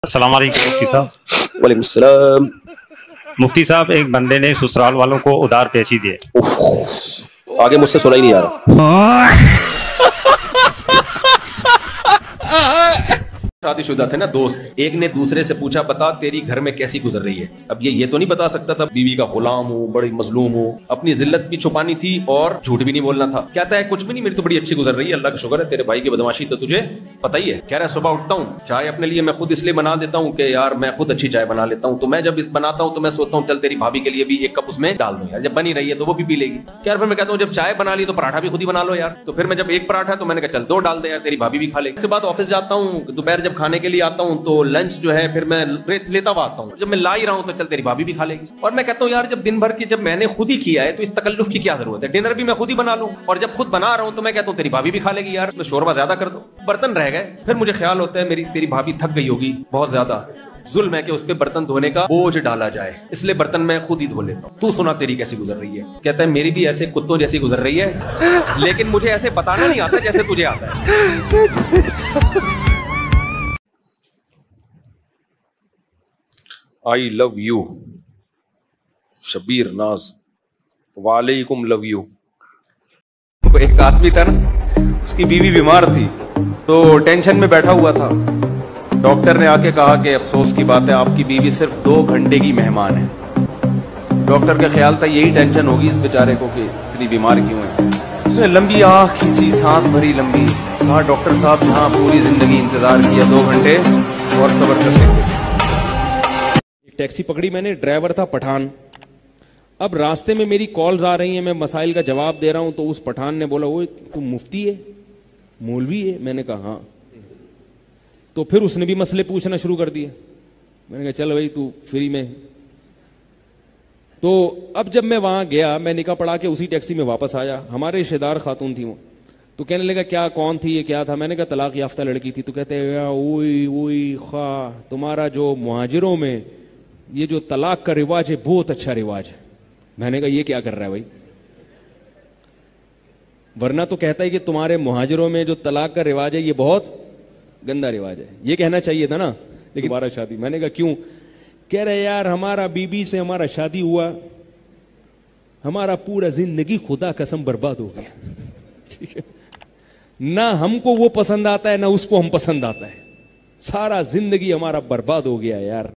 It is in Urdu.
السلام علیکم مفتی صاحب۔ وعلیکم السلام۔ مفتی صاحب، ایک بندے نے سسرال والوں کو ادار پیسے دیے۔ آگے مجھ سے سنا ہی نہیں آ رہا۔ شادی شدہ تھے نا دوست، ایک نے دوسرے سے پوچھا بتا تیری گھر میں کیسی گزر رہی ہے۔ اب یہ تو نہیں بتا سکتا تھا بیوی کا غلام ہوں، بڑی مظلوم ہوں، اپنی ذلت بھی چھپانی تھی اور جھوٹ بھی نہیں بولنا تھا۔ کہتا ہے کچھ بھی نہیں، میری تو بڑی اچھی گزر رہی ہے، اللہ کا شکر ہے۔ تیرے بھائی کی بدماشی تو تجھے پتہ ہی ہے۔ کہہ رہا ہے صبح اٹھتا ہوں، چائے اپنے لیے میں خود اس لیے بنا دیتا ہوں کہ یار میں خود اچھی چائے بنا لیتا ہوں، تو میں جب بناتا ہوں تو میں سوچتا ہوں چل تیری بھابھی کے لیے بھی ایک کپ اس میں ڈال دوں یار، جب بنی رہی ہے تو وہ بھی پی لے گی۔ یار پھر میں کہتا ہوں جب چائے بنا لی تو پراٹھا بھی خود ہی بنا لو یار، تو پھر میں جب ایک پراٹھا تو میں نے کہا چل دو ڈال دے یار، تیری بھابھی بھی کھا لے گی۔ اس کے بعد آفس جاتا ہوں، دوپہر جب کھانے کے لیے آتا ہوں تو لنچ جو ہے پھر میں لیتا ہوا آتا ہوں، جب میں لا ہی رہا ہوں تو چل تیری بھابھی بھی کھا لے گی۔ اور میں کہتا ہوں یار جب دن بھر کی جب میں نے خود ہی کیا ہے تو اس تکلف کی کیا ضرورت ہے، ڈنر بھی میں خود ہی بنا لوں، اور جب خود بنا رہا ہوں تو میں کہتا ہوں تیری بھابھی بھی کھا لے گی یار، اس میں شوربہ زیادہ کر دو۔ برتن رہ گئے، پھر مجھے خیال ہوتا ہے تیری بھابھی تھک گئی ہوگی بہت زیادہ، ظلم ہے کہ اس پہ برتن دھونے کا بوجھ ڈالا جائے، اس لیے برتن میں خود ہی دھو لیتا ہوں۔ تو سنا تیری کیسی گزر رہی ہے؟ کہتا ہے میری بھی ایسے کتوں جیسی گزر رہی ہے، لیکن مجھے ایسے بتانا نہیں آتا جیسے تجھے آتا ہے۔ آئی لو یو شبیر ناز، وعلیکم لو یو۔ ایک آدمی تھا نا، اس کی بیوی بیمار تھی تو ٹینشن میں بیٹھا ہوا تھا، ڈاکٹر نے آ کے کہا کہ افسوس کی بات ہے آپ کی بیوی صرف 2 گھنٹے کی مہمان ہے۔ ڈاکٹر کا خیال تھا یہی ٹینشن ہوگی اس بیچارے کو کہ اتنی بیمار کیوں ہے۔ اس نے لمبی آنکھ کھینچی، سانس بھری لمبی، کہا ڈاکٹر صاحب یہاں پوری زندگی انتظار کیا، 2 گھنٹے اور صبر کر لیں گے۔ ٹیکسی پکڑی میں نے، ڈرائیور تھا پٹھان۔ اب راستے میں میری کالز آ رہی ہیں، میں مسائل کا جواب دے رہا ہوں، تو اس پٹھان نے بولا وہ تم مفتی ہے، مولوی ہے؟ میں نے کہا ہاں۔ تو پھر اس نے بھی مسئلے پوچھنا شروع کر دیے۔ میں نے کہا چل بھائی تو فری میں۔ تو اب جب میں وہاں گیا، میں نکاح پڑھا کے اسی ٹیکسی میں واپس آیا، ہمارے رشتے دار خاتون تھی وہ، تو کہنے لگا کیا کون تھی یہ کیا تھا؟ میں نے کہا طلاق یافتہ لڑکی تھی۔ تو کہتے ہیں اوئی خواہ تمہارا جو مہاجروں میں یہ جو طلاق کا رواج ہے بہت اچھا رواج ہے۔ میں نے کہا یہ کیا کر رہا ہے بھائی، ورنہ تو کہتا ہے کہ تمہارے مہاجروں میں جو طلاق کا رواج ہے یہ بہت گندا رواج ہے، یہ کہنا چاہیے تھا نا، لیکن دوبارہ شادی۔ میں نے کہا کیوں؟ کہہ رہے یار ہمارا بیوی سے ہمارا شادی ہوا، ہمارا پورا زندگی خدا قسم برباد ہو گیا، نہ ہم کو وہ پسند آتا ہے نہ اس کو ہم پسند آتا ہے، سارا زندگی ہمارا برباد ہو گیا یار۔